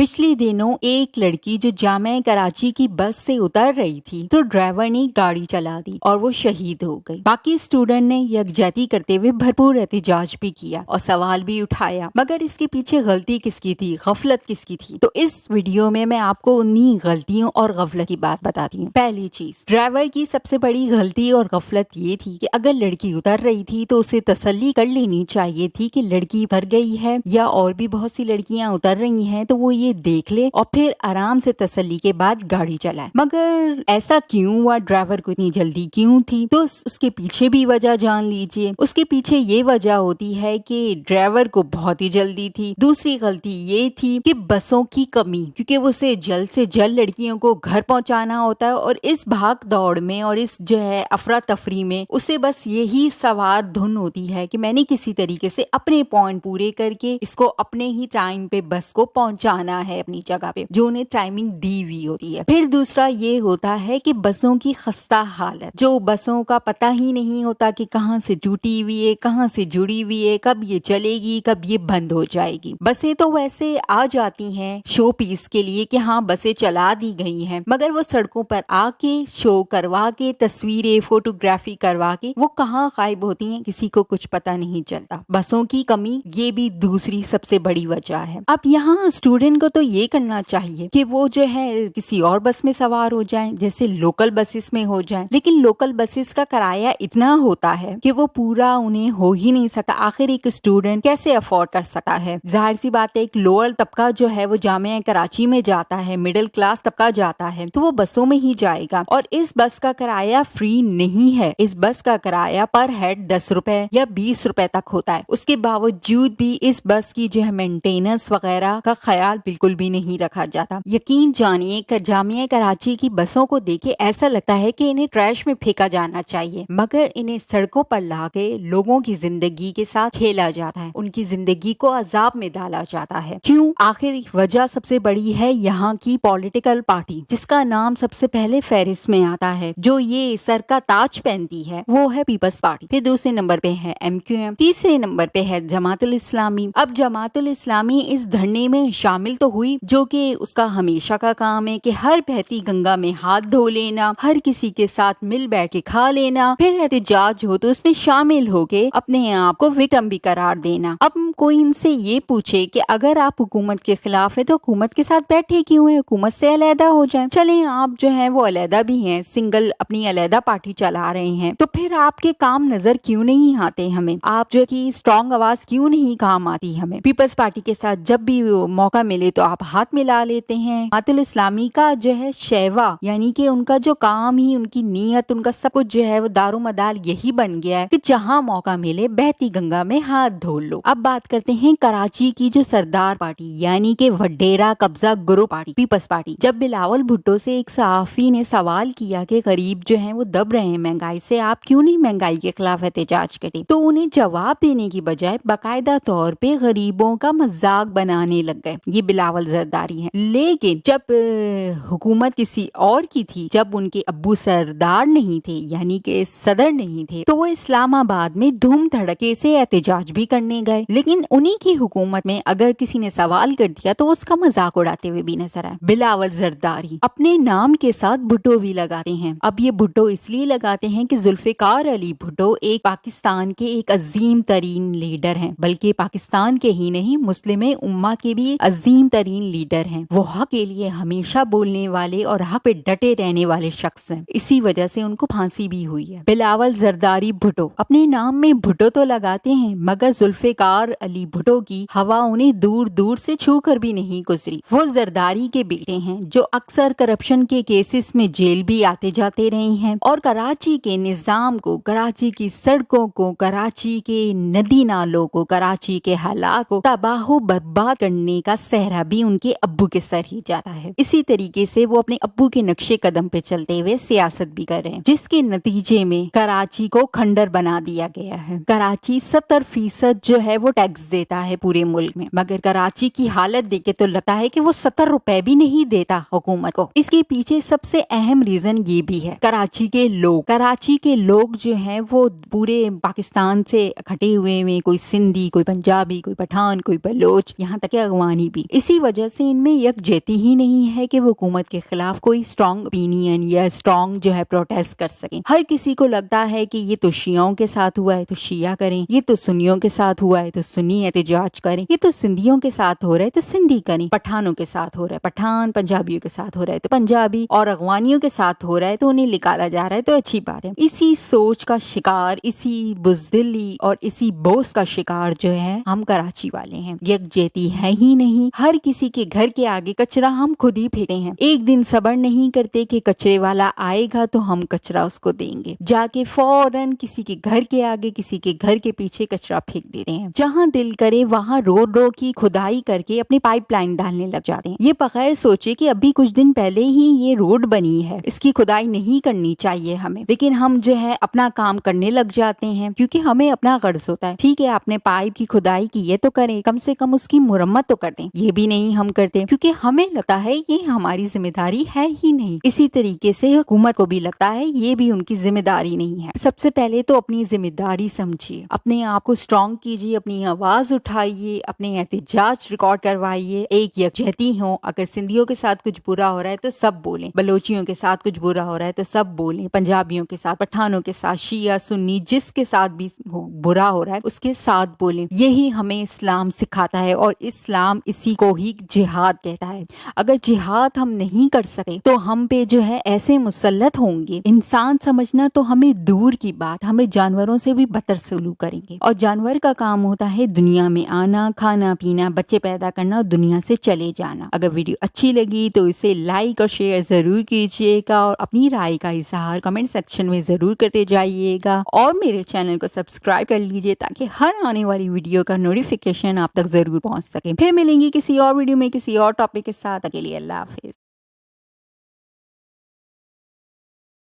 पिछले दिनों एक लड़की जो जामिया कराची की बस से उतर रही थी तो ड्राइवर ने गाड़ी चला दी और वो शहीद हो गई। बाकी स्टूडेंट ने यकजहती करते हुए भरपूर एहतजाज भी किया और सवाल भी उठाया, मगर इसके पीछे गलती किसकी थी, गफलत किसकी थी? तो इस वीडियो में मैं आपको उन्हीं गलतियों और गफलत की बात बताती हूँ। पहली चीज, ड्राइवर की सबसे बड़ी गलती और गफलत ये थी कि अगर लड़की उतर रही थी तो उसे तसल्ली कर लेनी चाहिए थी कि लड़की उतर गई है या और भी बहुत सी लड़कियां उतर रही हैं, तो वो ये देख ले और फिर आराम से तसल्ली के बाद गाड़ी चलाए। मगर ऐसा क्यों हुआ, ड्राइवर को इतनी जल्दी क्यों थी? तो उसके पीछे भी वजह जान लीजिए। उसके पीछे ये वजह होती है कि ड्राइवर को बहुत ही जल्दी थी। दूसरी गलती ये थी कि बसों की कमी, क्योंकि उसे जल्द से जल्द लड़कियों को घर पहुंचाना होता है और इस भाग दौड़ में और इस जो है अफरा तफरी में उसे बस यही सवार धुन होती है कि मैंने किसी तरीके से अपने पॉइंट पूरे करके इसको अपने ही टाइम पे बस को पहुंचाना है अपनी जगह पे, जो उन्हें टाइमिंग दी हुई होती है। फिर दूसरा ये होता है कि बसों की खस्ता हालत, जो बसों का पता ही नहीं होता कि कहाँ से टूटी हुई है, कहाँ से जुड़ी हुई है, कब ये चलेगी, कब ये बंद हो जाएगी। बसें तो वैसे आ जाती हैं शो पीस के लिए कि हाँ बसें चला दी गई हैं, मगर वो सड़कों पर आके शो करवा के, तस्वीरें फोटोग्राफी करवा के वो कहाँ गायब होती हैं, किसी को कुछ पता नहीं चलता। बसों की कमी ये भी दूसरी सबसे बड़ी वजह है। अब यहाँ स्टूडेंट को तो ये करना चाहिए कि वो जो है किसी और बस में सवार हो जाएं, जैसे लोकल बसेस में हो जाएं, लेकिन लोकल बसेस का किराया इतना होता है कि वो पूरा उन्हें हो ही नहीं सकता। आखिर एक स्टूडेंट कैसे अफोर्ड कर सकता है? जाहिर सी बात है, एक लोअर तबका जो है वो जामिया कराची में जाता है, मिडिल क्लास तबका जाता है, तो वो बसों में ही जाएगा। और इस बस का किराया फ्री नहीं है। इस बस का किराया पर हेड 10 रुपए या 20 रुपए तक होता है। उसके बावजूद भी इस बस की जो है मेंटेनेंस वगैरह का ख्याल बिल्कुल भी नहीं रखा जाता। यकीन जानिए, जामिया कराची की बसों को देखे ऐसा लगता है कि इन्हें ट्रैश में फेंका जाना चाहिए, मगर इन्हें सड़कों पर लाके लोगों की जिंदगी के साथ खेला जाता है, उनकी जिंदगी को अजाब में डाला जाता है। क्यों? आखिर वजह सबसे बड़ी है यहाँ की पॉलिटिकल पार्टी, जिसका नाम सबसे पहले फहरिस्त में आता है, जो ये सर का ताज पहनती है, वो है पीपल्स पार्टी। फिर दूसरे नंबर पे है MQM, तीसरे नंबर पे है जमातुल इस्लामी। अब जमातुल इस्लामी इस धरने में शामिल तो हुई, जो कि उसका हमेशा का काम है कि हर बहती गंगा में हाथ धो लेना, हर किसी के साथ मिल बैठ के खा लेना, फिर एहतजाज हो तो उसमें शामिल होके अपने आप को विक्टिम भी करार देना। अब कोई इनसे ये पूछे कि अगर आप हुकूमत के खिलाफ है तो हुकूमत के साथ बैठे क्यों है, हुकूमत से अलहदा हो जाए। चले आप जो है वो अलहदा भी हैं, सिंगल अपनी अलहदा पार्टी चला रहे हैं, तो फिर आपके काम नजर क्यों नहीं आते हमें? आप जो की स्ट्रॉन्ग आवाज क्यों नहीं काम आती हमें? पीपल्स पार्टी के साथ जब भी मौका मिले तो आप हाथ मिला लेते हैं। जमातुल इस्लामी का जो है शेवा, यानी कि उनका जो काम ही, उनकी नीयत, उनका सब कुछ जो है वो दारो मदार यही बन गया है कि जहां मौका मिले बहती गंगा में हाथ धो लो। अब बात करते हैं कराची की जो सरदार पार्टी, यानी कि वडेरा कब्जा गुरु पार्टी, पीपल्स पार्टी। जब बिलावल भुट्टो से एक सहाफी ने सवाल किया कि गरीब जो है वो दब रहे हैं महंगाई से, आप क्यों नहीं महंगाई के खिलाफ एहतजाज करें, तो उन्हें जवाब देने की बजाय बाकायदा तौर पे गरीबों का मजाक बनाने लग गए। ये बिलावल जरदारी हैं। लेकिन जब हुकूमत किसी और की थी, जब उनके अब्बू सरदार नहीं थे, यानी कि सदर नहीं थे, तो वो इस्लामाबाद में धूम धड़के से एहतजाज भी करने गए। लेकिन उन्हीं की हुकूमत में अगर किसी ने सवाल कर दिया तो उसका मजाक उड़ाते हुए भी नजर आए। बिलावल जरदारी अपने नाम के साथ भुट्टो भी लगाते हैं। अब ये भुट्टो इसलिए लगाते हैं कि जुल्फिकार अली भुट्टो एक पाकिस्तान के एक अजीम तरीन लीडर हैं, बल्कि पाकिस्तान के ही नहीं मुस्लिम उम्मा के भी अजीम तरीन लीडर हैं। वो हक के लिए हमेशा बोलने वाले और हक पे डटे रहने वाले शख्स हैं। इसी वजह से उनको फांसी भी हुई है। बिलावल जरदारी भुट्टो अपने नाम में भुट्टो तो लगाते हैं, मगर जुल्फिकार अली भुट्टो की हवा उन्हें दूर दूर से छू कर भी नहीं गुजरी। वो जरदारी के बेटे हैं जो अक्सर करप्शन के केसेस में जेल भी आते जाते रहे हैं और कराची के निजाम को, कराची की सड़कों को, कराची के नदी नालों को, कराची के हालात को तबाह बर्बाद करने का सहरा भी उनके अब्बू के सर ही जाता है। इसी तरीके से वो अपने अब्बू के नक्शे कदम पे चलते हुए सियासत भी कर रहे हैं, जिसके नतीजे में कराची को खंडर बना दिया गया है। कराची 70% जो है वो टैक्स देता है पूरे मुल्क में, मगर कराची की हालत देखे तो लगता है कि वो 70 रुपए भी नहीं देता हुकूमत को। इसके पीछे सबसे अहम रीजन ये भी है, कराची के लोग जो हैं वो पूरे पाकिस्तान से इकट्ठे हुए में, कोई सिंधी, कोई पंजाबी, कोई पठान, कोई बलोच, यहाँ तक कि अगवानी भी। इसी اسی وجہ سے ان میں یکجہتی ہی نہیں ہے کہ وہ حکومت کے خلاف کوئی اسٹرانگ اوپینین یا اسٹرانگ جو ہے پروٹیسٹ کر سکیں. ہر کسی کو لگتا ہے کہ یہ تو شیعوں کے ساتھ ہوا ہے تو شیعہ کریں, یہ تو سنیوں کے ساتھ ہوا ہے تو سنی احتجاج کریں, یہ تو سندھیوں کے ساتھ ہو رہا ہے تو سندھی کریں, پٹھانوں کے ساتھ ہو رہا ہے پٹھان, پنجابیوں کے ساتھ ہو رہا ہے تو پنجابی, اور افغانیوں کے ساتھ ہو رہا ہے تو انہیں نکالا جا رہا ہے تو اچھی بات ہے. اسی سوچ کا شکار, اسی بزدلی اور اسی بوس کا شکار جو ہے ہم کراچی والے ہیں. یکجہتی ہے ہی نہیں, ہر کسی کے گھر کے آگے کچرا ہم خود ہی پھینکتے ہیں. ایک دن صبر نہیں کرتے کہ کچرے والا آئے گا تو ہم کچرا اس کو دیں گے, جا کے فوراً کسی کے گھر کے آگے کسی کے گھر کے پیچھے کچرا پھینک دیتے ہیں. جہاں دل کرے وہاں روڈ کی کھدائی کر کے اپنی پائپ لائن ڈالنے لگ جاتے ہیں. یہ بغیر سوچے کہ ابھی کچھ دن پہلے ہی یہ روڈ بنی ہے, اس کی کھدائی نہیں کرنی چاہیے ہمیں, لیکن ہم جو ہے اپنا کام کرنے لگ جاتے ہیں کیونکہ ہمیں اپنا غرض ہوتا ہے. ٹھیک ہے, آپ نے پائپ کی کھدائی کی ہے تو کریں, کم سے کم اس کی مرمت تو کر دیں. یہ بھی نہیں ہم کرتے کیونکہ ہمیں لگتا ہے یہ ہماری ذمہ داری ہے ہی نہیں. اسی طریقے سے حکومت کو بھی لگتا ہے یہ بھی ان کی ذمہ داری نہیں ہے. سب سے پہلے تو اپنی ذمہ داری سمجھیے, اپنے آپ کو اسٹرانگ کیجیے, اپنی آواز اٹھائیے, اپنے احتجاج ریکارڈ کروائیے, ایک یکجہتی ہوں. اگر سندھیوں کے ساتھ کچھ برا ہو رہا ہے تو سب بولیں, بلوچیوں کے ساتھ کچھ برا ہو رہا ہے تو سب بولیں, پنجابیوں کے ساتھ, پٹھانوں کے ساتھ, شیعہ سنی جس کے ساتھ بھی برا ہو رہا ہے اس کے ساتھ بولیں. یہی ہمیں اسلام سکھاتا ہے اور اسلام اسی کو ہی جہاد کہتا ہے. اگر جہاد ہم نہیں کر سکے تو ہم پہ جو ہے ایسے مسلط ہوں گے, انسان سمجھنا تو ہمیں دور کی بات, ہمیں جانوروں سے بھی بدتر سلوک کریں گے. اور جانور کا کام ہوتا ہے دنیا میں آنا, کھانا پینا, بچے پیدا کرنا اور دنیا سے چلے جانا. اگر ویڈیو اچھی لگی تو اسے لائک اور شیئر ضرور کیجیے گا اور اپنی رائے کا اظہار کمنٹ سیکشن میں ضرور کرتے جائیے گا, اور میرے چینل کو سبسکرائب کر لیجیے تاکہ ہر آنے والی ویڈیو کا نوٹیفیکیشن آپ تک ضرور پہنچ سکے. پھر ملیں گے کسی اور ویڈیو میں کسی اور ٹاپک کے ساتھ. اکیلے اللہ حافظ.